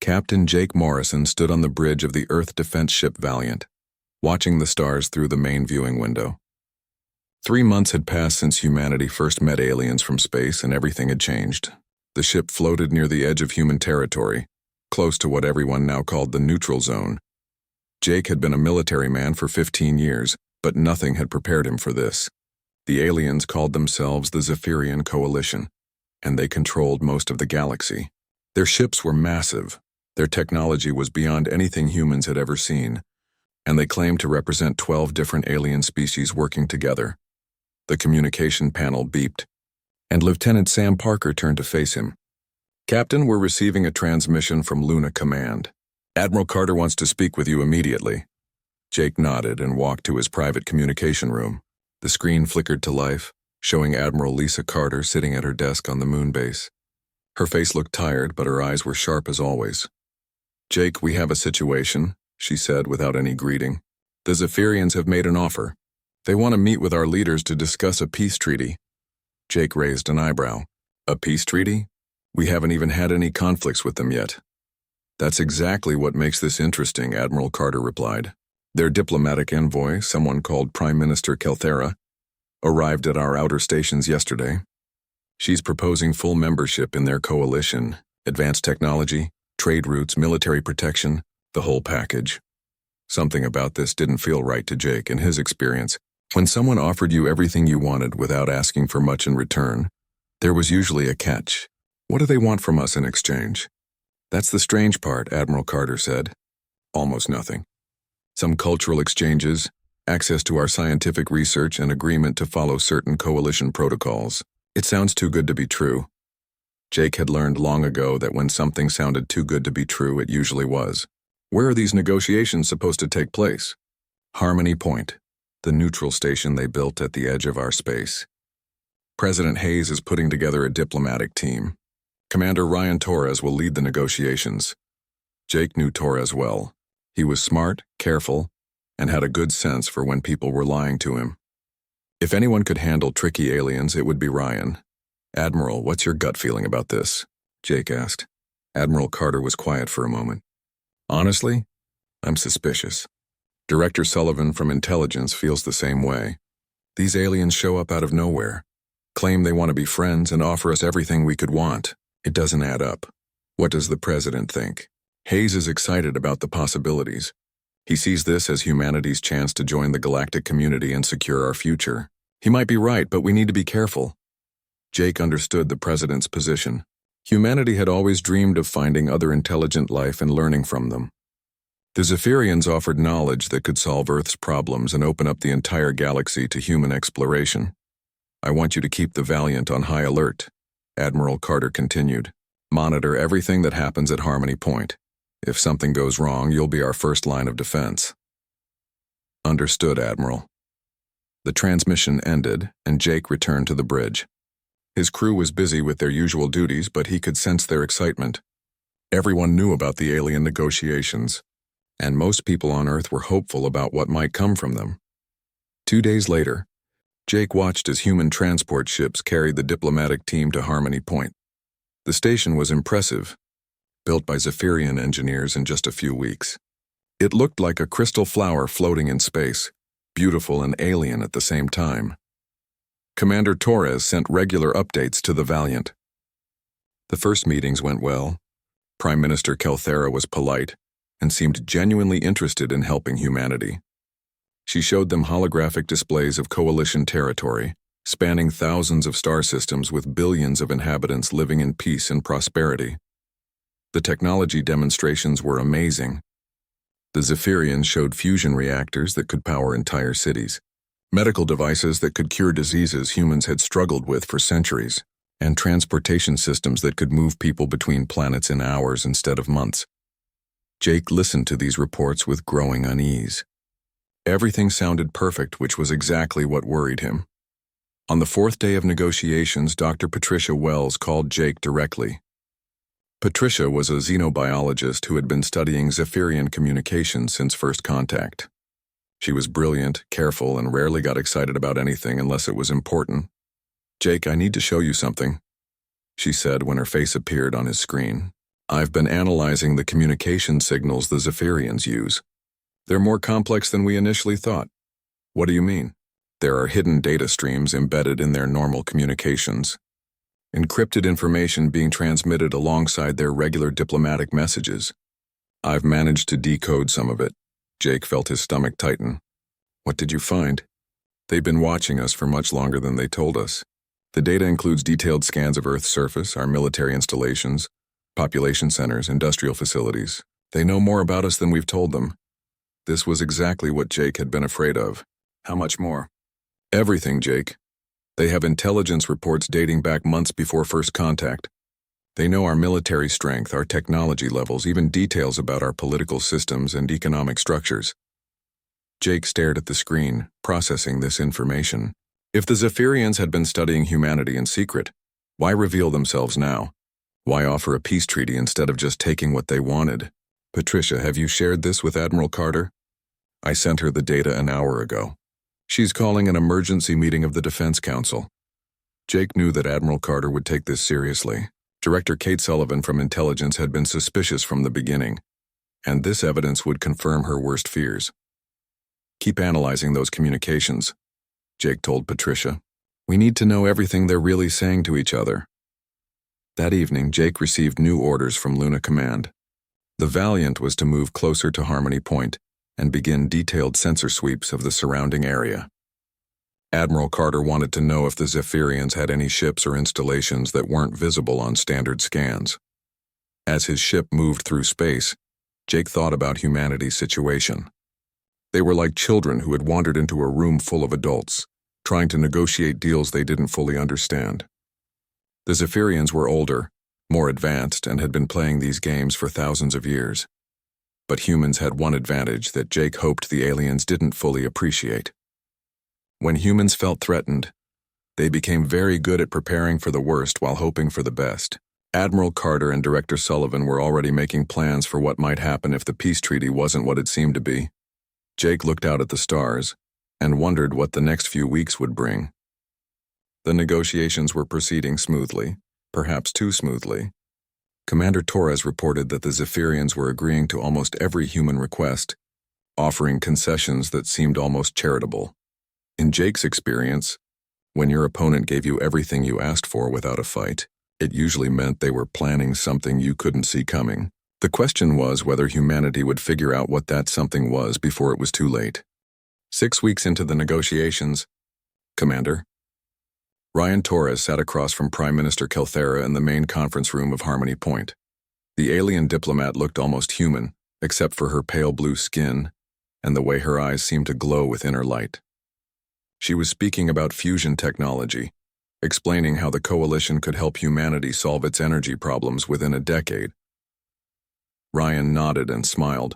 Captain Jake Morrison stood on the bridge of the Earth defense ship Valiant, watching the stars through the main viewing window. 3 months had passed since humanity first met aliens from space, and everything had changed. The ship floated near the edge of human territory, close to what everyone now called the neutral zone. Jake had been a military man for 15 years, but nothing had prepared him for this. The aliens called themselves the Zephyrian Coalition, and they controlled most of the galaxy. Their ships were massive. Their technology was beyond anything humans had ever seen, and they claimed to represent 12 different alien species working together. The communication panel beeped, and Lieutenant Sam Parker turned to face him. "Captain, we're receiving a transmission from Luna Command. Admiral Carter wants to speak with you immediately." Jake nodded and walked to his private communication room. The screen flickered to life, showing Admiral Lisa Carter sitting at her desk on the moon base. Her face looked tired, but her eyes were sharp as always. "Jake, we have a situation," she said without any greeting. "The Zephyrians have made an offer. They want to meet with our leaders to discuss a peace treaty." Jake raised an eyebrow. "A peace treaty? We haven't even had any conflicts with them yet." "That's exactly what makes this interesting," Admiral Carter replied. "Their diplomatic envoy, someone called Prime Minister Kelthera, arrived at our outer stations yesterday. She's proposing full membership in their coalition, advanced technology, trade routes, military protection, the whole package." Something about this didn't feel right to Jake. In his experience, when someone offered you everything you wanted without asking for much in return, there was usually a catch. "What do they want from us in exchange?" "That's the strange part," Admiral Carter said. "Almost nothing. Some cultural exchanges, access to our scientific research, and agreement to follow certain coalition protocols. It sounds too good to be true." Jake had learned long ago that when something sounded too good to be true, it usually was. "Where are these negotiations supposed to take place?" "Harmony Point, the neutral station they built at the edge of our space. President Hayes is putting together a diplomatic team. Commander Ryan Torres will lead the negotiations." Jake knew Torres well. He was smart, careful, and had a good sense for when people were lying to him. If anyone could handle tricky aliens, it would be Ryan. "Admiral, what's your gut feeling about this?" Jake asked. Admiral Carter was quiet for a moment. "Honestly, I'm suspicious. Director Sullivan from Intelligence feels the same way. These aliens show up out of nowhere, claim they want to be friends, and offer us everything we could want. It doesn't add up. What does the president think?" Hayes is excited about the possibilities. He sees this as humanity's chance to join the galactic community and secure our future. He might be right, but we need to be careful. Jake understood the president's position. Humanity had always dreamed of finding other intelligent life and learning from them. The Zephyrians offered knowledge that could solve Earth's problems and open up the entire galaxy to human exploration. "I want you to keep the Valiant on high alert," Admiral Carter continued. "Monitor everything that happens at Harmony Point. If something goes wrong, you'll be our first line of defense." "Understood, Admiral." The transmission ended, and Jake returned to the bridge. His crew was busy with their usual duties, but he could sense their excitement. Everyone knew about the alien negotiations, and most people on Earth were hopeful about what might come from them. 2 days later, Jake watched as human transport ships carried the diplomatic team to Harmony Point. The station was impressive, built by Zephyrian engineers in just a few weeks. It looked like a crystal flower floating in space, beautiful and alien at the same time. Commander Torres sent regular updates to the Valiant. The first meetings went well. Prime Minister Kelthera was polite and seemed genuinely interested in helping humanity. She showed them holographic displays of coalition territory, spanning thousands of star systems with billions of inhabitants living in peace and prosperity. The technology demonstrations were amazing. The Zephyrians showed fusion reactors that could power entire cities, medical devices that could cure diseases humans had struggled with for centuries, and transportation systems that could move people between planets in hours instead of months. Jake listened to these reports with growing unease. Everything sounded perfect, which was exactly what worried him. On the 4th day of negotiations, Dr. Patricia Wells called Jake directly. Patricia was a xenobiologist who had been studying Zephyrian communication since first contact. She was brilliant, careful, and rarely got excited about anything unless it was important. "Jake, I need to show you something," she said when her face appeared on his screen. I've been analyzing the communication signals the Zephyrians use. They're more complex than we initially thought. What do you mean? There are hidden data streams embedded in their normal communications. Encrypted information being transmitted alongside their regular diplomatic messages. I've managed to decode some of it. Jake felt his stomach tighten. What did you find? They've been watching us for much longer than they told us. The data includes detailed scans of Earth's surface, our military installations, population centers, industrial facilities. They know more about us than we've told them. This was exactly what Jake had been afraid of. How much more? Everything, Jake. They have intelligence reports dating back months before first contact. They know our military strength, our technology levels, even details about our political systems and economic structures. Jake stared at the screen, processing this information. If the Zephyrians had been studying humanity in secret, why reveal themselves now? Why offer a peace treaty instead of just taking what they wanted? Patricia, have you shared this with Admiral Carter? I sent her the data an hour ago. She's calling an emergency meeting of the Defense Council. Jake knew that Admiral Carter would take this seriously. Director Kate Sullivan from Intelligence had been suspicious from the beginning, and this evidence would confirm her worst fears. Keep analyzing those communications, Jake told Patricia. We need to know everything they're really saying to each other. That evening, Jake received new orders from Luna Command. The Valiant was to move closer to Harmony Point and begin detailed sensor sweeps of the surrounding area. Admiral Carter wanted to know if the Zephyrians had any ships or installations that weren't visible on standard scans. As his ship moved through space, Jake thought about humanity's situation. They were like children who had wandered into a room full of adults, trying to negotiate deals they didn't fully understand. The Zephyrians were older, more advanced, and had been playing these games for thousands of years. But humans had one advantage that Jake hoped the aliens didn't fully appreciate. When humans felt threatened, they became very good at preparing for the worst while hoping for the best. Admiral Carter and Director Sullivan were already making plans for what might happen if the peace treaty wasn't what it seemed to be. Jake looked out at the stars and wondered what the next few weeks would bring. The negotiations were proceeding smoothly, perhaps too smoothly. Commander Torres reported that the Zephyrians were agreeing to almost every human request, offering concessions that seemed almost charitable. In Jake's experience, when your opponent gave you everything you asked for without a fight, it usually meant they were planning something you couldn't see coming. The question was whether humanity would figure out what that something was before it was too late. 6 weeks into the negotiations, Commander, Ryan Torres sat across from Prime Minister Kelthera in the main conference room of Harmony Point. The alien diplomat looked almost human, except for her pale blue skin and the way her eyes seemed to glow with inner light. She was speaking about fusion technology, explaining how the coalition could help humanity solve its energy problems within a decade. Ryan nodded and smiled,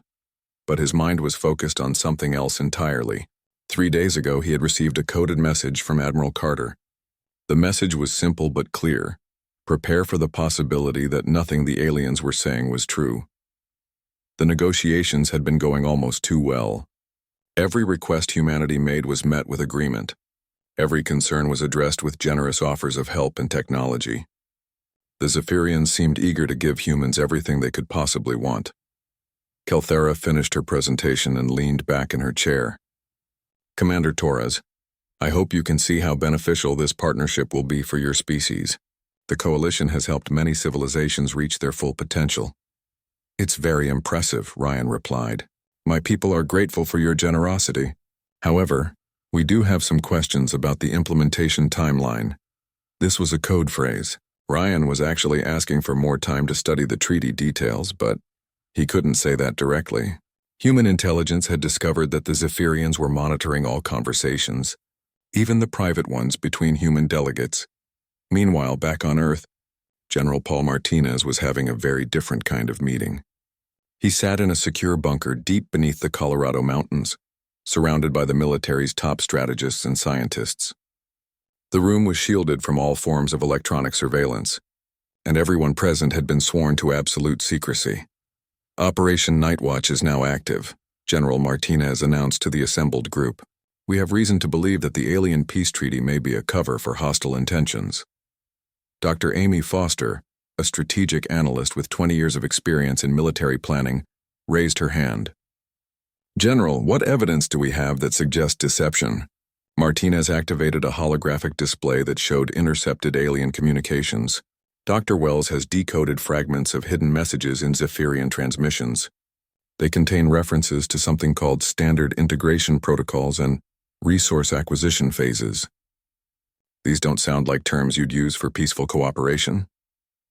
but his mind was focused on something else entirely. 3 days ago, he had received a coded message from Admiral Carter. The message was simple but clear. Prepare for the possibility that nothing the aliens were saying was true. The negotiations had been going almost too well. Every request humanity made was met with agreement. Every concern was addressed with generous offers of help and technology. The Zephyrians seemed eager to give humans everything they could possibly want. Kelthera finished her presentation and leaned back in her chair. Commander Torres, I hope you can see how beneficial this partnership will be for your species. The coalition has helped many civilizations reach their full potential. It's very impressive, Ryan replied. My people are grateful for your generosity. However, we do have some questions about the implementation timeline. This was a code phrase. Ryan was actually asking for more time to study the treaty details, but he couldn't say that directly. Human intelligence had discovered that the Zephyrians were monitoring all conversations, even the private ones between human delegates. Meanwhile, back on Earth, General Paul Martinez was having a very different kind of meeting. He sat in a secure bunker deep beneath the Colorado mountains, surrounded by the military's top strategists and scientists. The room was shielded from all forms of electronic surveillance, and everyone present had been sworn to absolute secrecy. Operation Night Watch is now active, General Martinez announced to the assembled group. We have reason to believe that the alien peace treaty may be a cover for hostile intentions. Dr. Amy Foster, a strategic analyst with 20 years of experience in military planning, raised her hand. "General, what evidence do we have that suggests deception?" Martinez activated a holographic display that showed intercepted alien communications. Dr. Wells has decoded fragments of hidden messages in Zephyrian transmissions. They contain references to something called standard integration protocols and resource acquisition phases. These don't sound like terms you'd use for peaceful cooperation.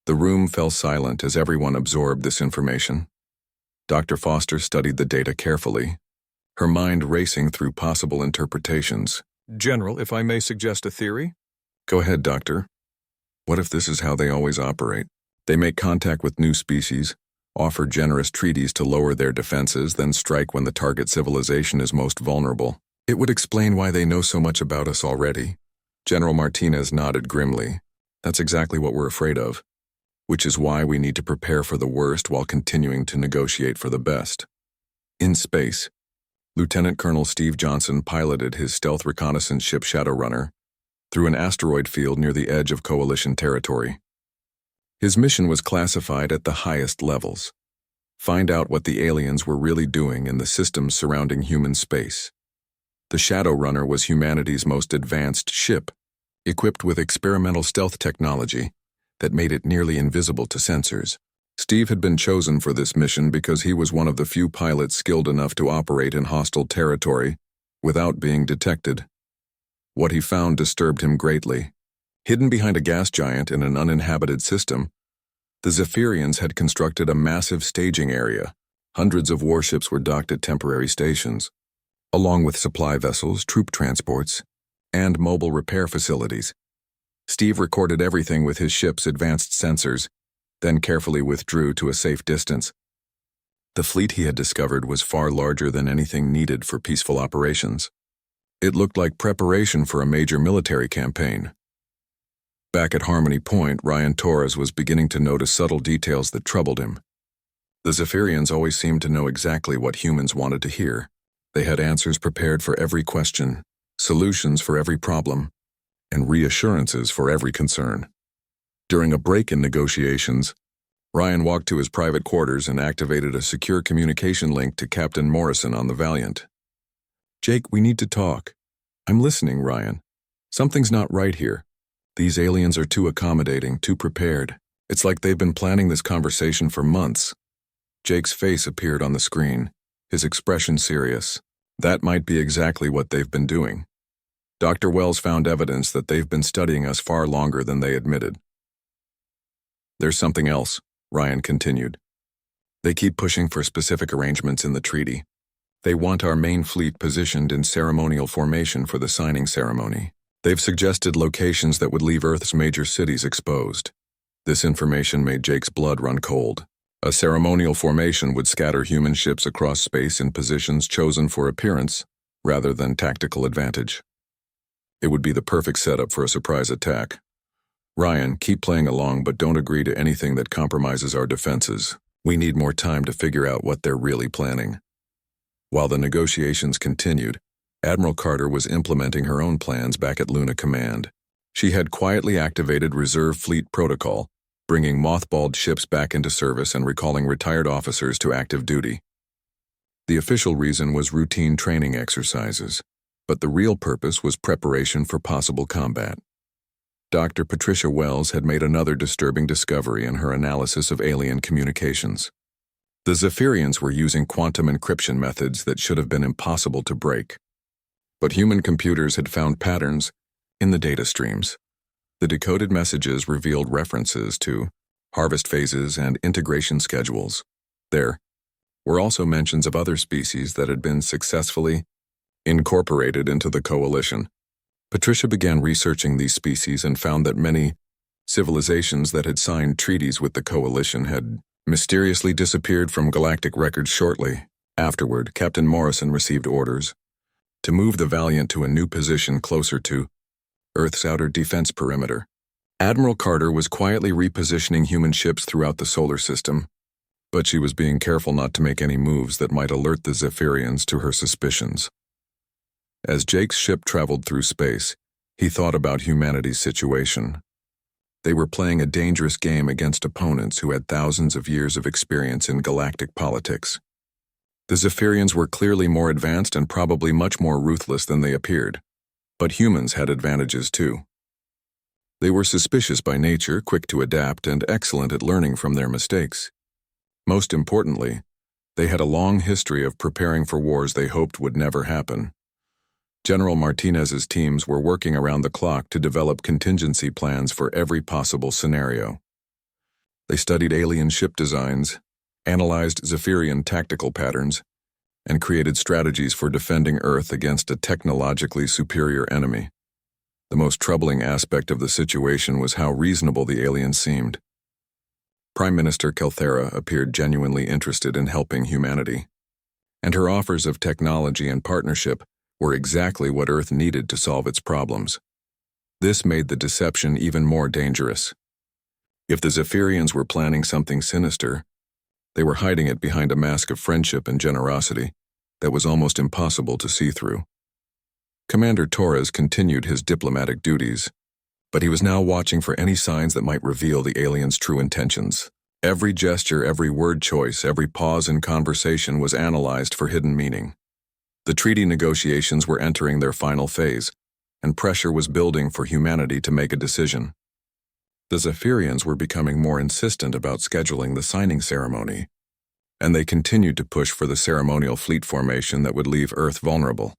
The room fell silent as everyone absorbed this information. Dr. Foster studied the data carefully, her mind racing through possible interpretations. "General, if I may suggest a theory?" "Go ahead, Doctor." "What if this is how they always operate? They make contact with new species, offer generous treaties to lower their defenses, then strike when the target civilization is most vulnerable. It would explain why they know so much about us already." General Martinez nodded grimly. "That's exactly what we're afraid of, which is why we need to prepare for the worst while continuing to negotiate for the best." In space, Lieutenant Colonel Steve Johnson piloted his stealth reconnaissance ship Shadowrunner through an asteroid field near the edge of Coalition territory. His mission was classified at the highest levels: find out what the aliens were really doing in the systems surrounding human space. The Shadowrunner was humanity's most advanced ship, equipped with experimental stealth technology that made it nearly invisible to sensors. Steve had been chosen for this mission because he was one of the few pilots skilled enough to operate in hostile territory without being detected. What he found disturbed him greatly. Hidden behind a gas giant in an uninhabited system, the Zephyrians had constructed a massive staging area. Hundreds of warships were docked at temporary stations, along with supply vessels, troop transports, and mobile repair facilities. Steve recorded everything with his ship's advanced sensors, then carefully withdrew to a safe distance. The fleet he had discovered was far larger than anything needed for peaceful operations. It looked like preparation for a major military campaign. Back at Harmony Point, Ryan Torres was beginning to notice subtle details that troubled him. The Zephyrians always seemed to know exactly what humans wanted to hear. They had answers prepared for every question, solutions for every problem, and reassurances for every concern. During a break in negotiations, Ryan walked to his private quarters and activated a secure communication link to Captain Morrison on the Valiant. "Jake, we need to talk." "I'm listening, Ryan. Something's not right here. These aliens are too accommodating, too prepared. It's like they've been planning this conversation for months." Jake's face appeared on the screen, his expression serious. "That might be exactly what they've been doing. Dr. Wells found evidence that they've been studying us far longer than they admitted." "There's something else," Ryan continued. "They keep pushing for specific arrangements in the treaty. They want our main fleet positioned in ceremonial formation for the signing ceremony. They've suggested locations that would leave Earth's major cities exposed." This information made Jake's blood run cold. A ceremonial formation would scatter human ships across space in positions chosen for appearance rather than tactical advantage. It would be the perfect setup for a surprise attack. "Ryan, keep playing along, but don't agree to anything that compromises our defenses. We need more time to figure out what they're really planning." While the negotiations continued, Admiral Carter was implementing her own plans back at Luna Command. She had quietly activated Reserve Fleet Protocol, bringing mothballed ships back into service and recalling retired officers to active duty. The official reason was routine training exercises, but the real purpose was preparation for possible combat. Dr. Patricia Wells had made another disturbing discovery in her analysis of alien communications. The Zephyrians were using quantum encryption methods that should have been impossible to break. But human computers had found patterns in the data streams. The decoded messages revealed references to harvest phases and integration schedules. There were also mentions of other species that had been successfully incorporated into the coalition. Patricia began researching these species and found that many civilizations that had signed treaties with the coalition had mysteriously disappeared from galactic records shortly. Afterward, Captain Morrison received orders to move the Valiant to a new position closer to Earth's outer defense perimeter. Admiral Carter was quietly repositioning human ships throughout the solar system, but she was being careful not to make any moves that might alert the Zephyrians to her suspicions. As Jake's ship traveled through space, he thought about humanity's situation. They were playing a dangerous game against opponents who had thousands of years of experience in galactic politics. The Zephyrians were clearly more advanced and probably much more ruthless than they appeared. But humans had advantages too. They were suspicious by nature, quick to adapt, and excellent at learning from their mistakes. Most importantly, they had a long history of preparing for wars they hoped would never happen. General Martinez's teams were working around the clock to develop contingency plans for every possible scenario. They studied alien ship designs, analyzed Zephyrian tactical patterns, and created strategies for defending Earth against a technologically superior enemy. The most troubling aspect of the situation was how reasonable the aliens seemed. Prime Minister Kelthera appeared genuinely interested in helping humanity, and her offers of technology and partnership were exactly what Earth needed to solve its problems. This made the deception even more dangerous. If the Zephyrians were planning something sinister, they were hiding it behind a mask of friendship and generosity that was almost impossible to see through. Commander Torres continued his diplomatic duties, but he was now watching for any signs that might reveal the aliens' true intentions. Every gesture, every word choice, every pause in conversation was analyzed for hidden meaning. The treaty negotiations were entering their final phase, and pressure was building for humanity to make a decision. The Zephyrians were becoming more insistent about scheduling the signing ceremony, and they continued to push for the ceremonial fleet formation that would leave Earth vulnerable.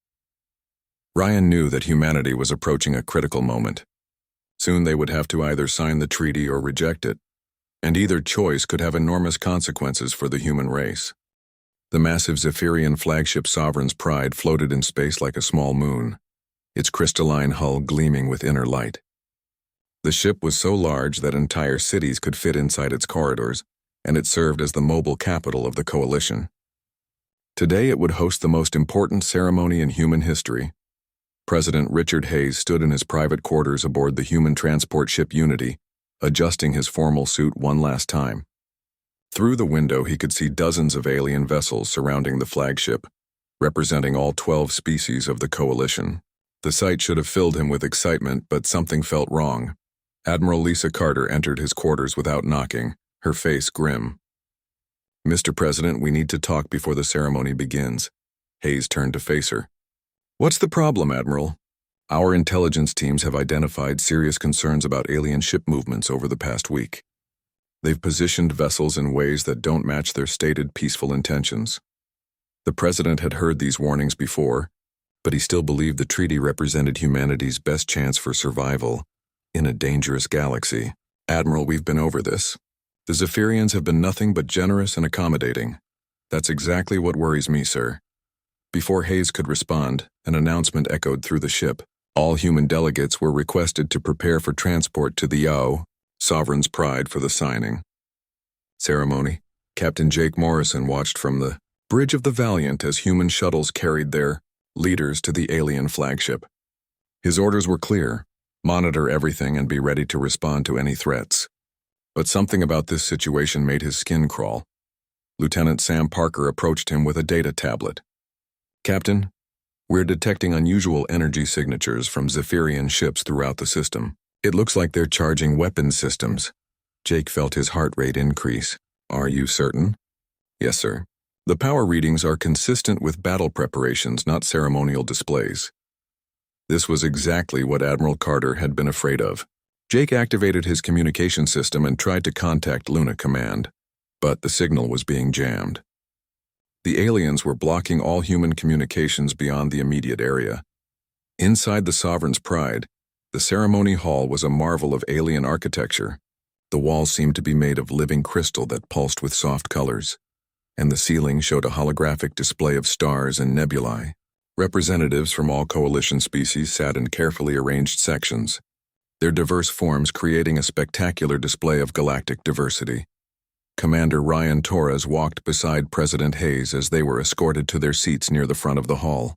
Ryan knew that humanity was approaching a critical moment. Soon they would have to either sign the treaty or reject it, and either choice could have enormous consequences for the human race. The massive Zephyrian flagship Sovereign's Pride floated in space like a small moon, its crystalline hull gleaming with inner light. The ship was so large that entire cities could fit inside its corridors, and it served as the mobile capital of the coalition. Today it would host the most important ceremony in human history. President Richard Hayes stood in his private quarters aboard the human transport ship Unity, adjusting his formal suit one last time. Through the window he could see dozens of alien vessels surrounding the flagship, representing all 12 species of the coalition. The sight should have filled him with excitement, but something felt wrong. Admiral Lisa Carter entered his quarters without knocking, her face grim. "Mr. President, we need to talk before the ceremony begins." Hayes turned to face her. "What's the problem, Admiral?" "Our intelligence teams have identified serious concerns about alien ship movements over the past week. They've positioned vessels in ways that don't match their stated peaceful intentions." The President had heard these warnings before, but he still believed the treaty represented humanity's best chance for survival in a dangerous galaxy. "Admiral, we've been over this. The Zephyrians have been nothing but generous and accommodating. That's exactly what worries me, sir." Before Hayes could respond, an announcement echoed through the ship. All human delegates were requested to prepare for transport to the Yao, Sovereign's Pride, for the signing ceremony. Captain Jake Morrison watched from the bridge of the Valiant as human shuttles carried their leaders to the alien flagship. His orders were clear: monitor everything and be ready to respond to any threats. But something about this situation made his skin crawl. Lieutenant Sam Parker approached him with a data tablet. "Captain, we're detecting unusual energy signatures from Zephyrian ships throughout the system. It looks like they're charging weapons systems." Jake felt his heart rate increase. "Are you certain?" "Yes, sir. The power readings are consistent with battle preparations, not ceremonial displays." This was exactly what Admiral Carter had been afraid of. Jake activated his communication system and tried to contact Luna Command, but the signal was being jammed. The aliens were blocking all human communications beyond the immediate area. Inside the Sovereign's Pride, the ceremony hall was a marvel of alien architecture. The walls seemed to be made of living crystal that pulsed with soft colors, and the ceiling showed a holographic display of stars and nebulae. Representatives from all coalition species sat in carefully arranged sections, their diverse forms creating a spectacular display of galactic diversity. Commander Ryan Torres walked beside President Hayes as they were escorted to their seats near the front of the hall.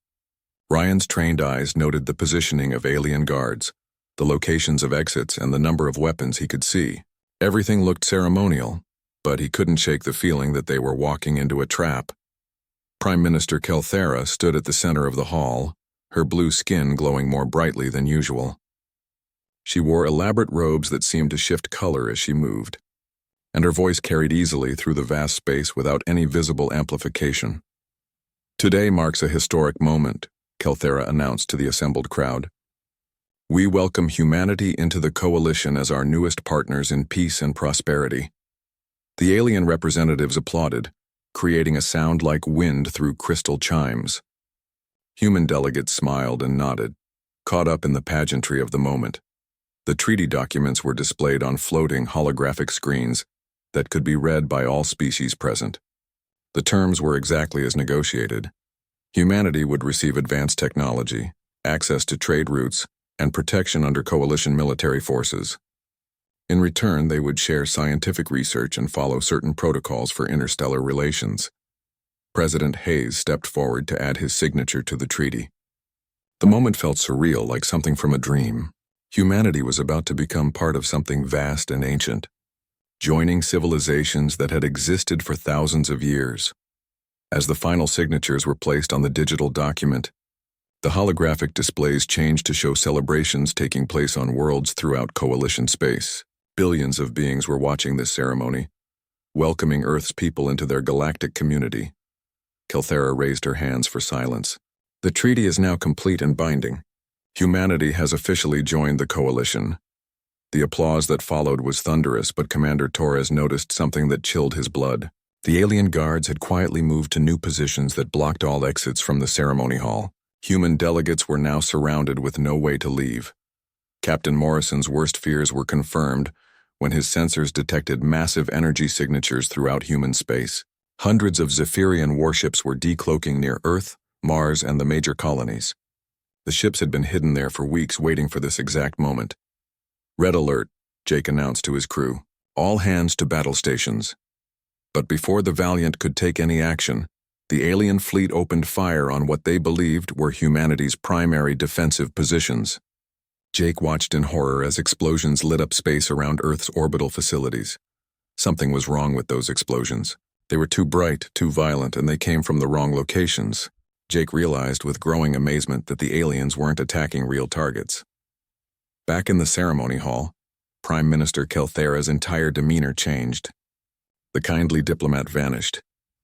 Ryan's trained eyes noted the positioning of alien guards, the locations of exits, and the number of weapons he could see. Everything looked ceremonial, but he couldn't shake the feeling that they were walking into a trap. Prime Minister Kelthera stood at the center of the hall, her blue skin glowing more brightly than usual. She wore elaborate robes that seemed to shift color as she moved, and her voice carried easily through the vast space without any visible amplification. "Today marks a historic moment," Kelthera announced to the assembled crowd. "We welcome humanity into the coalition as our newest partners in peace and prosperity." The alien representatives applauded, creating a sound like wind through crystal chimes. Human delegates smiled and nodded, caught up in the pageantry of the moment. The treaty documents were displayed on floating holographic screens that could be read by all species present. The terms were exactly as negotiated. Humanity would receive advanced technology, access to trade routes, and protection under coalition military forces. In return, they would share scientific research and follow certain protocols for interstellar relations. President Hayes stepped forward to add his signature to the treaty. The moment felt surreal, like something from a dream. Humanity was about to become part of something vast and ancient, joining civilizations that had existed for thousands of years. As the final signatures were placed on the digital document, the holographic displays changed to show celebrations taking place on worlds throughout coalition space. Billions of beings were watching this ceremony, welcoming Earth's people into their galactic community. Kelthera raised her hands for silence. "The treaty is now complete and binding. Humanity has officially joined the coalition." The applause that followed was thunderous, but Commander Torres noticed something that chilled his blood. The alien guards had quietly moved to new positions that blocked all exits from the ceremony hall. Human delegates were now surrounded with no way to leave. Captain Morrison's worst fears were confirmed when his sensors detected massive energy signatures throughout human space. Hundreds of Zephyrian warships were decloaking near Earth, Mars, and the major colonies. The ships had been hidden there for weeks, waiting for this exact moment. "Red alert," Jake announced to his crew. "All hands to battle stations." But before the Valiant could take any action, the alien fleet opened fire on what they believed were humanity's primary defensive positions. Jake watched in horror as explosions lit up space around Earth's orbital facilities. Something was wrong with those explosions. They were too bright, too violent, and they came from the wrong locations. Jake realized with growing amazement that the aliens weren't attacking real targets. Back in the ceremony hall, Prime Minister Kelthera's entire demeanor changed. The kindly diplomat vanished,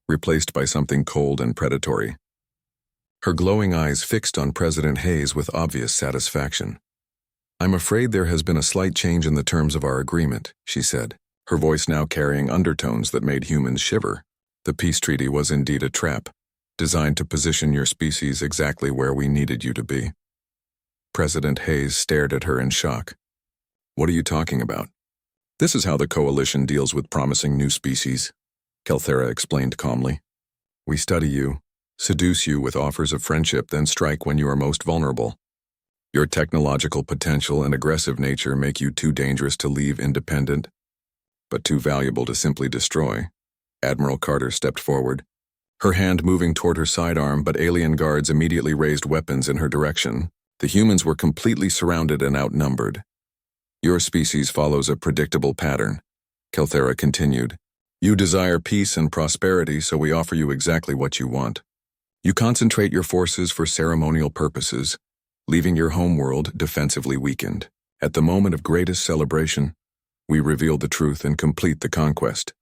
replaced by something cold and predatory. Her glowing eyes fixed on President Hayes with obvious satisfaction. "I'm afraid there has been a slight change in the terms of our agreement," she said, her voice now carrying undertones that made humans shiver. "The peace treaty was indeed a trap, designed to position your species exactly where we needed you to be." President Hayes stared at her in shock. "What are you talking about?" "This is how the coalition deals with promising new species," Kelthera explained calmly. "We study you, seduce you with offers of friendship, then strike when you are most vulnerable. Your technological potential and aggressive nature make you too dangerous to leave independent, but too valuable to simply destroy." Admiral Carter stepped forward, her hand moving toward her sidearm, but alien guards immediately raised weapons in her direction. The humans were completely surrounded and outnumbered. "Your species follows a predictable pattern," Kelthera continued. "You desire peace and prosperity, so we offer you exactly what you want. You concentrate your forces for ceremonial purposes, leaving your homeworld defensively weakened. At the moment of greatest celebration, we reveal the truth and complete the conquest."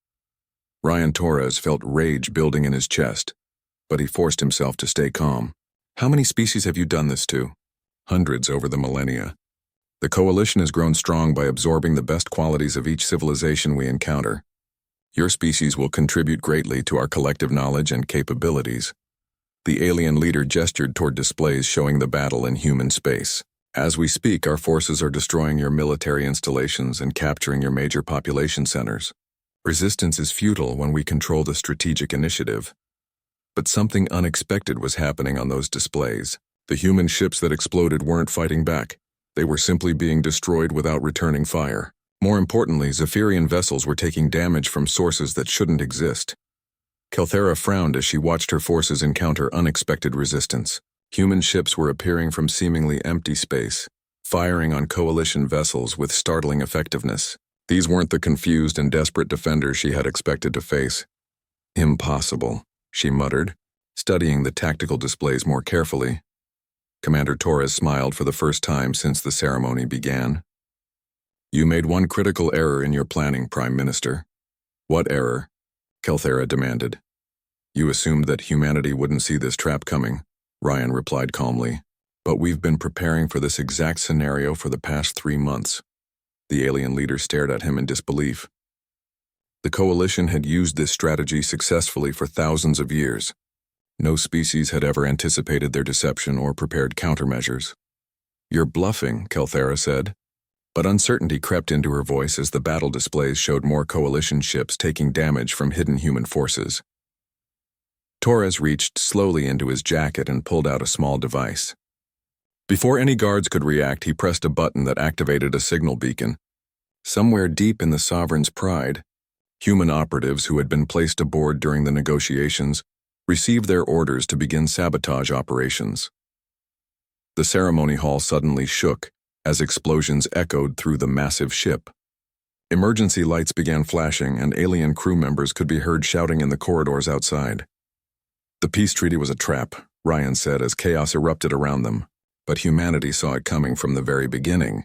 Ryan Torres felt rage building in his chest, but he forced himself to stay calm. "How many species have you done this to?" "Hundreds over the millennia. The coalition has grown strong by absorbing the best qualities of each civilization we encounter. Your species will contribute greatly to our collective knowledge and capabilities." The alien leader gestured toward displays showing the battle in human space. "As we speak, our forces are destroying your military installations and capturing your major population centers. Resistance is futile when we control the strategic initiative." But something unexpected was happening on those displays. The human ships that exploded weren't fighting back. They were simply being destroyed without returning fire. More importantly, Zephyrian vessels were taking damage from sources that shouldn't exist. Kelthera frowned as she watched her forces encounter unexpected resistance. Human ships were appearing from seemingly empty space, firing on coalition vessels with startling effectiveness. These weren't the confused and desperate defenders she had expected to face. "Impossible," she muttered, studying the tactical displays more carefully. Commander Torres smiled for the first time since the ceremony began. You made one critical error in your planning, Prime Minister. What error? Kelthera demanded. You assumed that humanity wouldn't see this trap coming, Ryan replied calmly. But we've been preparing for this exact scenario for the past 3 months. The alien leader stared at him in disbelief. The Coalition had used this strategy successfully for thousands of years. No species had ever anticipated their deception or prepared countermeasures. You're bluffing, Kelthera said. But uncertainty crept into her voice as the battle displays showed more Coalition ships taking damage from hidden human forces. Torres reached slowly into his jacket and pulled out a small device. Before any guards could react, he pressed a button that activated a signal beacon. Somewhere deep in the Sovereign's pride, human operatives who had been placed aboard during the negotiations received their orders to begin sabotage operations. The ceremony hall suddenly shook as explosions echoed through the massive ship. Emergency lights began flashing, and alien crew members could be heard shouting in the corridors outside. The peace treaty was a trap, Ryan said as chaos erupted around them, but humanity saw it coming from the very beginning.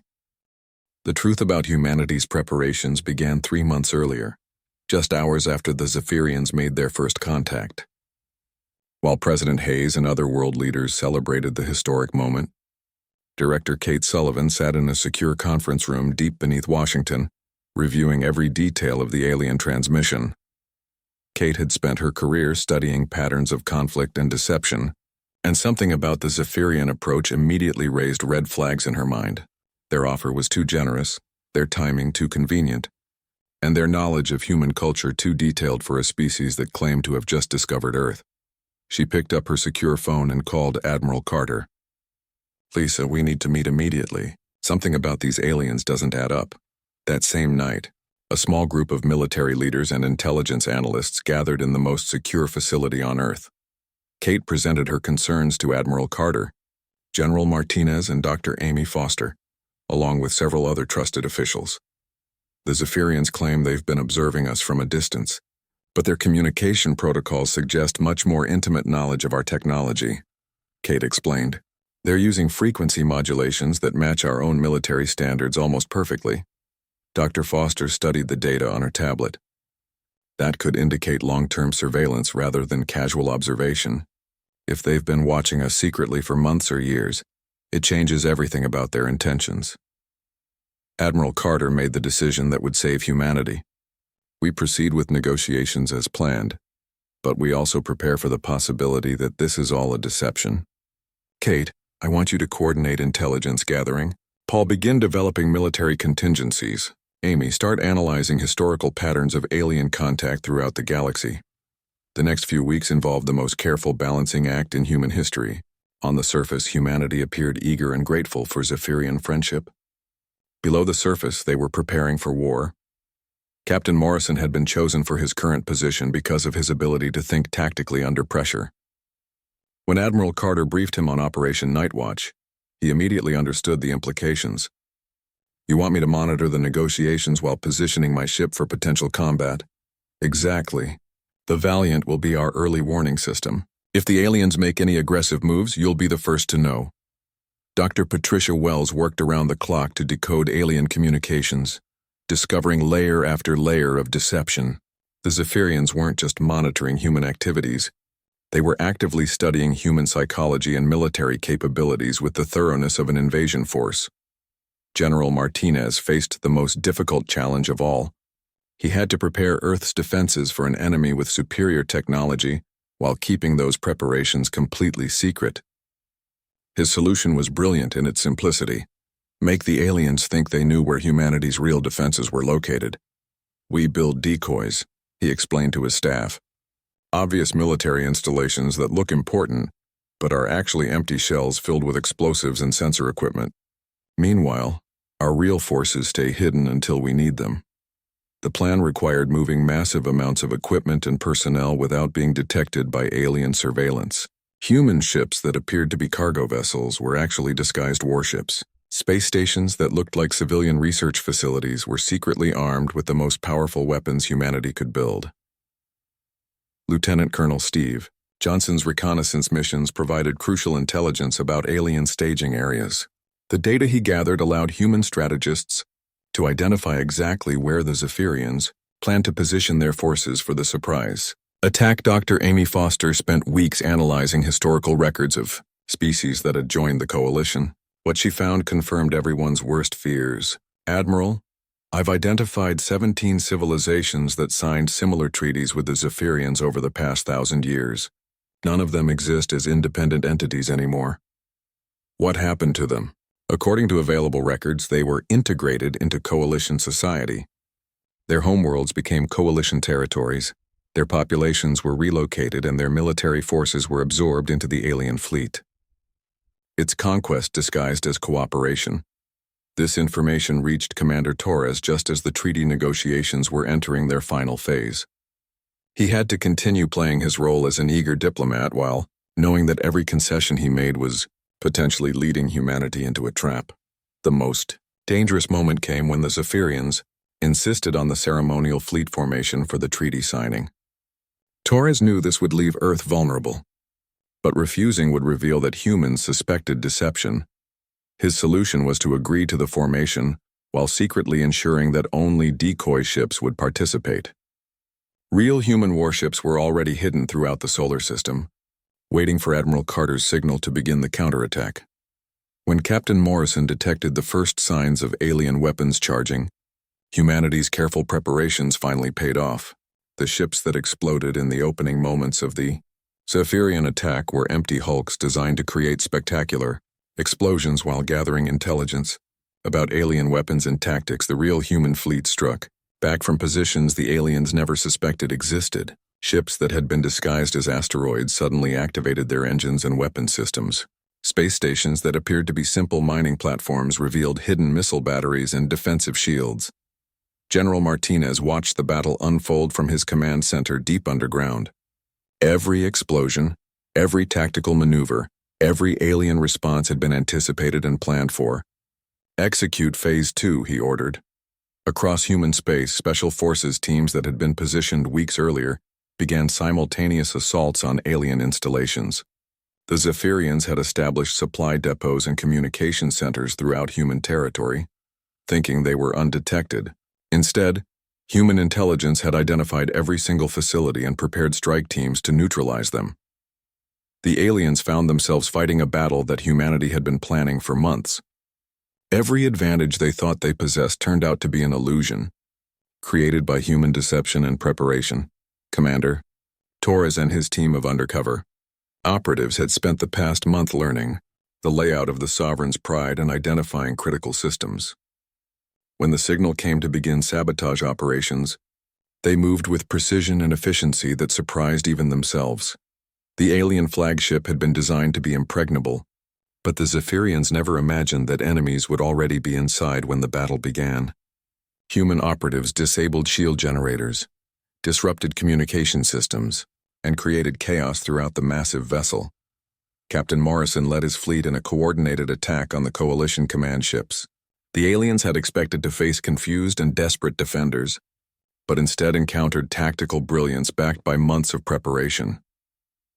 The truth about humanity's preparations began 3 months earlier, just hours after the Zephyrians made their first contact. While President Hayes and other world leaders celebrated the historic moment, Director Kate Sullivan sat in a secure conference room deep beneath Washington, reviewing every detail of the alien transmission. Kate had spent her career studying patterns of conflict and deception, and something about the Zephyrian approach immediately raised red flags in her mind. Their offer was too generous, their timing too convenient, and their knowledge of human culture too detailed for a species that claimed to have just discovered Earth. She picked up her secure phone and called Admiral Carter. Lisa, we need to meet immediately. Something about these aliens doesn't add up. That same night, a small group of military leaders and intelligence analysts gathered in the most secure facility on Earth. Kate presented her concerns to Admiral Carter, General Martinez, and Dr. Amy Foster, along with several other trusted officials. The Zephyrians claim they've been observing us from a distance, but their communication protocols suggest much more intimate knowledge of our technology, Kate explained. They're using frequency modulations that match our own military standards almost perfectly. Dr. Foster studied the data on her tablet. That could indicate long-term surveillance rather than casual observation. If they've been watching us secretly for months or years, it changes everything about their intentions. Admiral Carter made the decision that would save humanity. We proceed with negotiations as planned, but we also prepare for the possibility that this is all a deception. Kate, I want you to coordinate intelligence gathering. Paul, begin developing military contingencies. Amy, start analyzing historical patterns of alien contact throughout the galaxy. The next few weeks involved the most careful balancing act in human history. On the surface, humanity appeared eager and grateful for Zephyrian friendship. Below the surface, they were preparing for war. Captain Morrison had been chosen for his current position because of his ability to think tactically under pressure. When Admiral Carter briefed him on Operation Nightwatch, he immediately understood the implications. You want me to monitor the negotiations while positioning my ship for potential combat? Exactly. The Valiant will be our early warning system. If the aliens make any aggressive moves, you'll be the first to know. Dr. Patricia Wells worked around the clock to decode alien communications, discovering layer after layer of deception. The Zephyrians weren't just monitoring human activities. They were actively studying human psychology and military capabilities with the thoroughness of an invasion force. General Martinez faced the most difficult challenge of all. He had to prepare Earth's defenses for an enemy with superior technology while keeping those preparations completely secret. His solution was brilliant in its simplicity. Make the aliens think they knew where humanity's real defenses were located. We build decoys, he explained to his staff. Obvious military installations that look important, but are actually empty shells filled with explosives and sensor equipment. Meanwhile, our real forces stay hidden until we need them. The plan required moving massive amounts of equipment and personnel without being detected by alien surveillance. Human ships that appeared to be cargo vessels were actually disguised warships. Space stations that looked like civilian research facilities were secretly armed with the most powerful weapons humanity could build. Lieutenant Colonel Steve Johnson's reconnaissance missions provided crucial intelligence about alien staging areas. The data he gathered allowed human strategists to identify exactly where the Zephyrians planned to position their forces for the surprise attack. Dr. Amy Foster spent weeks analyzing historical records of species that had joined the coalition. What she found confirmed everyone's worst fears. "Admiral, I've identified 17 civilizations that signed similar treaties with the Zephyrians over the past 1,000 years. None of them exist as independent entities anymore. What happened to them?" According to available records, they were integrated into coalition society. Their homeworlds became coalition territories, their populations were relocated, and their military forces were absorbed into the alien fleet. It's conquest disguised as cooperation. This information reached Commander Torres just as the treaty negotiations were entering their final phase. He had to continue playing his role as an eager diplomat while knowing that every concession he made was potentially leading humanity into a trap. The most dangerous moment came when the Zephyrians insisted on the ceremonial fleet formation for the treaty signing. Torres knew this would leave Earth vulnerable, but refusing would reveal that humans suspected deception. His solution was to agree to the formation while secretly ensuring that only decoy ships would participate. Real human warships were already hidden throughout the solar system, waiting for Admiral Carter's signal to begin the counterattack. When Captain Morrison detected the first signs of alien weapons charging, humanity's careful preparations finally paid off. The ships that exploded in the opening moments of the Zephyrian attack were empty hulks designed to create spectacular explosions while gathering intelligence about alien weapons and tactics. The real human fleet struck back from positions the aliens never suspected existed. Ships that had been disguised as asteroids suddenly activated their engines and weapon systems. Space stations that appeared to be simple mining platforms revealed hidden missile batteries and defensive shields. General Martinez watched the battle unfold from his command center deep underground. Every explosion, every tactical maneuver, every alien response had been anticipated and planned for. "Execute Phase 2, he ordered. Across human space, special forces teams that had been positioned weeks earlier began simultaneous assaults on alien installations. The Zephyrians had established supply depots and communication centers throughout human territory, thinking they were undetected. Instead, human intelligence had identified every single facility and prepared strike teams to neutralize them. The aliens found themselves fighting a battle that humanity had been planning for months. Every advantage they thought they possessed turned out to be an illusion, created by human deception and preparation. Commander Torres and his team of undercover operatives had spent the past month learning the layout of the Sovereign's Pride and identifying critical systems. When the signal came to begin sabotage operations, they moved with precision and efficiency that surprised even themselves. The alien flagship had been designed to be impregnable, but the Zephyrians never imagined that enemies would already be inside when the battle began. Human operatives disabled shield generators, disrupted communication systems, and created chaos throughout the massive vessel. Captain Morrison led his fleet in a coordinated attack on the coalition command ships. The aliens had expected to face confused and desperate defenders, but instead encountered tactical brilliance backed by months of preparation.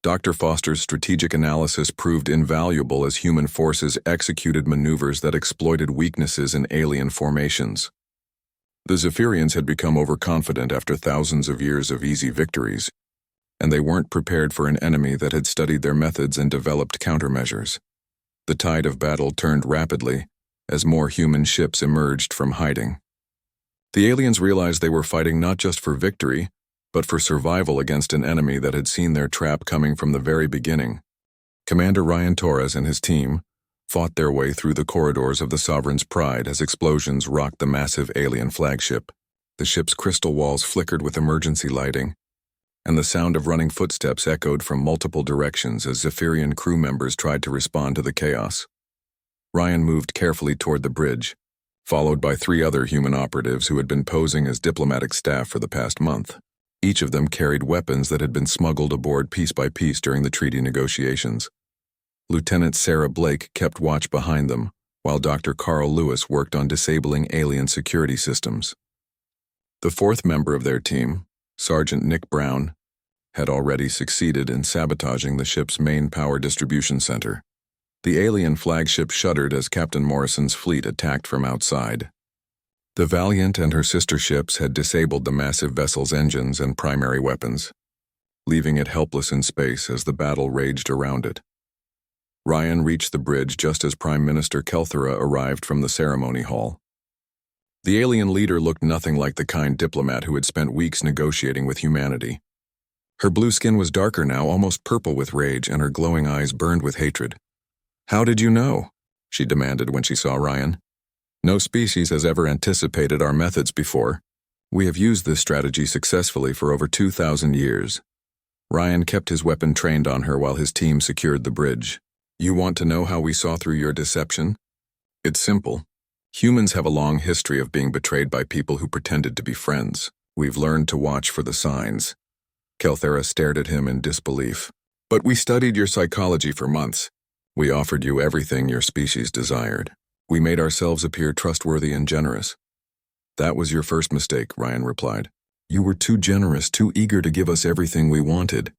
Dr. Foster's strategic analysis proved invaluable as human forces executed maneuvers that exploited weaknesses in alien formations. The Zephyrians had become overconfident after thousands of years of easy victories, and they weren't prepared for an enemy that had studied their methods and developed countermeasures. The tide of battle turned rapidly as more human ships emerged from hiding. The aliens realized they were fighting not just for victory, but for survival against an enemy that had seen their trap coming from the very beginning. Commander Ryan Torres and his team fought their way through the corridors of the Sovereign's Pride as explosions rocked the massive alien flagship. The ship's crystal walls flickered with emergency lighting, and the sound of running footsteps echoed from multiple directions as Zephyrian crew members tried to respond to the chaos. Ryan moved carefully toward the bridge, followed by 3 other human operatives who had been posing as diplomatic staff for the past month. Each of them carried weapons that had been smuggled aboard piece by piece during the treaty negotiations. Lieutenant Sarah Blake kept watch behind them, while Dr. Carl Lewis worked on disabling alien security systems. The 4th member of their team, Sergeant Nick Brown, had already succeeded in sabotaging the ship's main power distribution center. The alien flagship shuddered as Captain Morrison's fleet attacked from outside. The Valiant and her sister ships had disabled the massive vessel's engines and primary weapons, leaving it helpless in space as the battle raged around it. Ryan reached the bridge just as Prime Minister Kelthera arrived from the ceremony hall. The alien leader looked nothing like the kind diplomat who had spent weeks negotiating with humanity. Her blue skin was darker now, almost purple with rage, and her glowing eyes burned with hatred. "How did you know?" she demanded when she saw Ryan. "No species has ever anticipated our methods before. We have used this strategy successfully for over 2,000 years." Ryan kept his weapon trained on her while his team secured the bridge. "You want to know how we saw through your deception? It's simple. Humans have a long history of being betrayed by people who pretended to be friends. We've learned to watch for the signs." Kelthera stared at him in disbelief. "But we studied your psychology for months. We offered you everything your species desired. We made ourselves appear trustworthy and generous." "That was your first mistake," Ryan replied. "You were too generous, too eager to give us everything we wanted.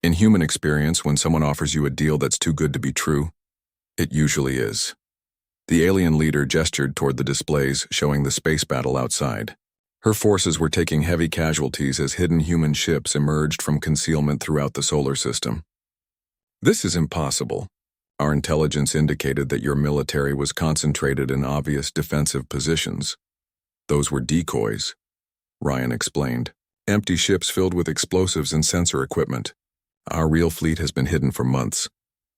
In human experience, when someone offers you a deal that's too good to be true, it usually is." The alien leader gestured toward the displays showing the space battle outside. Her forces were taking heavy casualties as hidden human ships emerged from concealment throughout the solar system. "This is impossible. Our intelligence indicated that your military was concentrated in obvious defensive positions. Those were decoys," Ryan explained. "Empty ships filled with explosives and sensor equipment. Our real fleet has been hidden for months,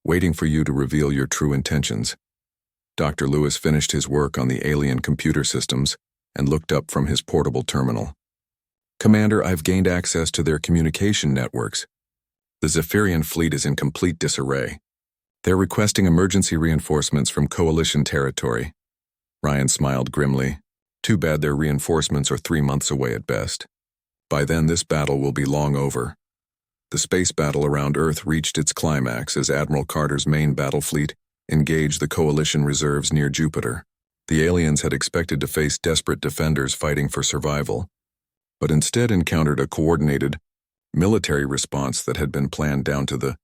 waiting for you to reveal your true intentions." Dr. Lewis finished his work on the alien computer systems and looked up from his portable terminal. "Commander, I've gained access to their communication networks. The Zephyrian fleet is in complete disarray. They're requesting emergency reinforcements from Coalition territory." Ryan smiled grimly. "Too bad their reinforcements are 3 months away at best. By then, this battle will be long over." The space battle around Earth reached its climax as Admiral Carter's main battle fleet engaged the Coalition reserves near Jupiter. The aliens had expected to face desperate defenders fighting for survival, but instead encountered a coordinated military response that had been planned down to the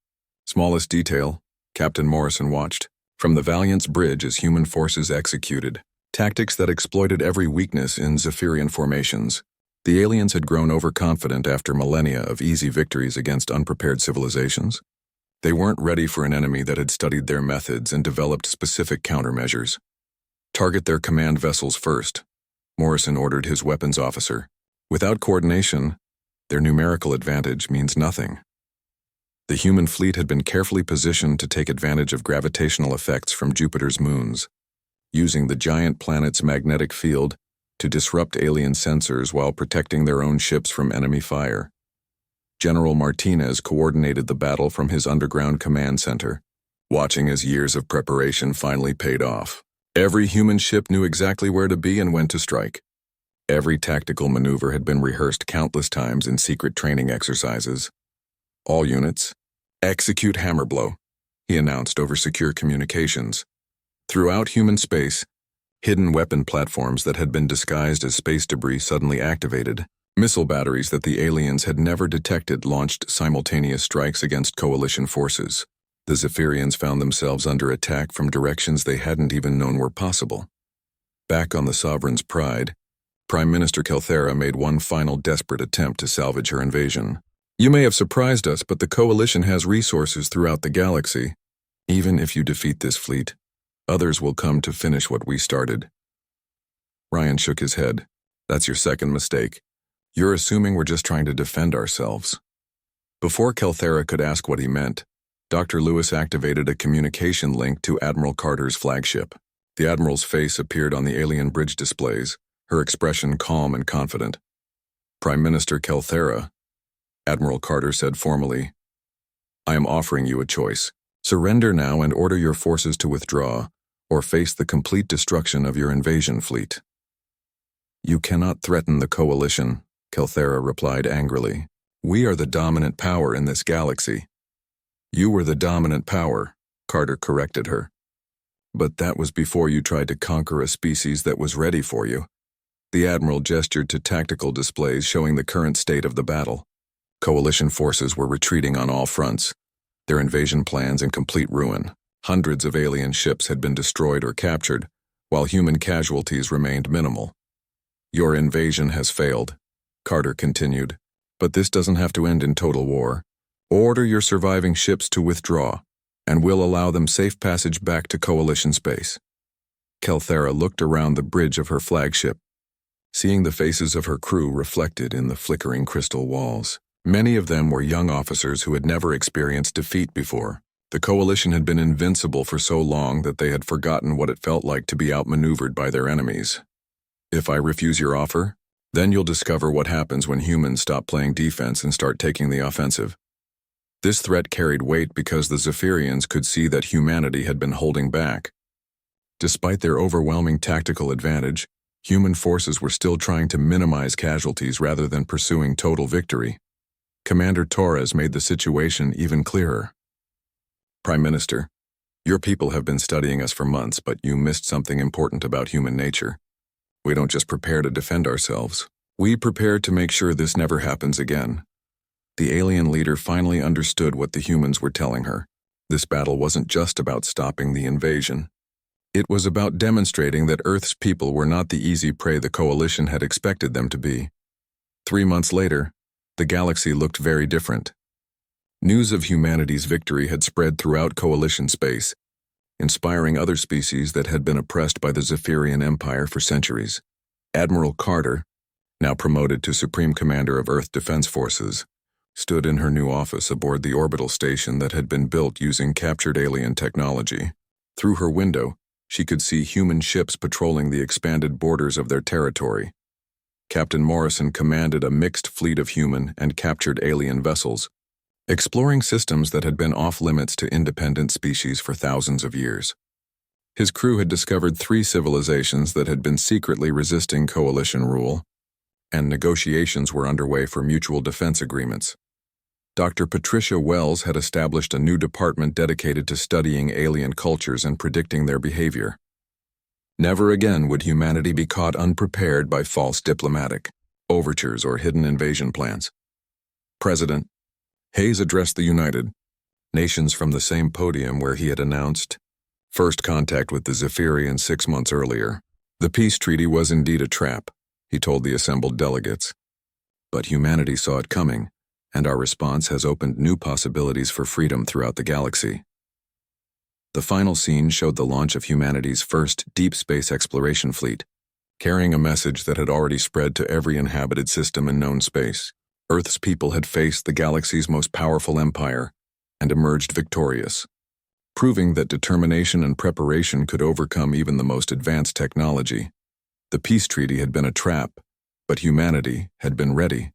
smallest detail. Captain Morrison watched from the Valiant's bridge as human forces executed tactics that exploited every weakness in Zephyrian formations. The aliens had grown overconfident after millennia of easy victories against unprepared civilizations. They weren't ready for an enemy that had studied their methods and developed specific countermeasures. "Target their command vessels first," Morrison ordered his weapons officer. "Without coordination, their numerical advantage means nothing." The human fleet had been carefully positioned to take advantage of gravitational effects from Jupiter's moons, using the giant planet's magnetic field to disrupt alien sensors while protecting their own ships from enemy fire. General Martinez coordinated the battle from his underground command center, watching as years of preparation finally paid off. Every human ship knew exactly where to be and when to strike. Every tactical maneuver had been rehearsed countless times in secret training exercises. "All units, execute hammer blow," he announced over secure communications. Throughout human space, hidden weapon platforms that had been disguised as space debris suddenly activated. Missile batteries that the aliens had never detected launched simultaneous strikes against Coalition forces. The Zephyrians found themselves under attack from directions they hadn't even known were possible. Back on the Sovereign's pride, Prime Minister Kelthera made one final desperate attempt to salvage her invasion. "You may have surprised us, but the Coalition has resources throughout the galaxy. Even if you defeat this fleet, others will come to finish what we started." Ryan shook his head. "That's your second mistake. You're assuming we're just trying to defend ourselves." Before Kelthera could ask what he meant, Dr. Lewis activated a communication link to Admiral Carter's flagship. The Admiral's face appeared on the alien bridge displays, her expression calm and confident. "Prime Minister Kelthera," Admiral Carter said formally, "I am offering you a choice. Surrender now and order your forces to withdraw, or face the complete destruction of your invasion fleet." "You cannot threaten the Coalition," Kelthera replied angrily. "We are the dominant power in this galaxy." "You were the dominant power," Carter corrected her. "But that was before you tried to conquer a species that was ready for you." The Admiral gestured to tactical displays showing the current state of the battle. Coalition forces were retreating on all fronts, their invasion plans in complete ruin. Hundreds of alien ships had been destroyed or captured, while human casualties remained minimal. Your invasion has failed, Carter continued, but this doesn't have to end in total war. Order your surviving ships to withdraw, and we'll allow them safe passage back to Coalition space. Kelthera looked around the bridge of her flagship, seeing the faces of her crew reflected in the flickering crystal walls. Many of them were young officers who had never experienced defeat before. The Coalition had been invincible for so long that they had forgotten what it felt like to be outmaneuvered by their enemies. If I refuse your offer, then you'll discover what happens when humans stop playing defense and start taking the offensive. This threat carried weight because the Zephyrians could see that humanity had been holding back. Despite their overwhelming tactical advantage, human forces were still trying to minimize casualties rather than pursuing total victory. Commander Torres made the situation even clearer. Prime Minister, your people have been studying us for months, but you missed something important about human nature. We don't just prepare to defend ourselves. We prepare to make sure this never happens again. The alien leader finally understood what the humans were telling her. This battle wasn't just about stopping the invasion. It was about demonstrating that Earth's people were not the easy prey the Coalition had expected them to be. 3 months later, the galaxy looked very different. News of humanity's victory had spread throughout Coalition space, inspiring other species that had been oppressed by the Zephyrian Empire for centuries. Admiral Carter, now promoted to Supreme Commander of Earth Defense Forces, stood in her new office aboard the orbital station that had been built using captured alien technology. Through her window, she could see human ships patrolling the expanded borders of their territory. Captain Morrison commanded a mixed fleet of human and captured alien vessels, exploring systems that had been off-limits to independent species for thousands of years. His crew had discovered 3 civilizations that had been secretly resisting Coalition rule, and negotiations were underway for mutual defense agreements. Dr. Patricia Wells had established a new department dedicated to studying alien cultures and predicting their behavior. Never again would humanity be caught unprepared by false diplomatic overtures or hidden invasion plans. President Hayes addressed the United Nations from the same podium where he had announced first contact with the Zephyrians 6 months earlier. The peace treaty was indeed a trap, he told the assembled delegates. But humanity saw it coming, and our response has opened new possibilities for freedom throughout the galaxy. The final scene showed the launch of humanity's first deep space exploration fleet, carrying a message that had already spread to every inhabited system in known space. Earth's people had faced the galaxy's most powerful empire and emerged victorious, proving that determination and preparation could overcome even the most advanced technology. The peace treaty had been a trap, but humanity had been ready.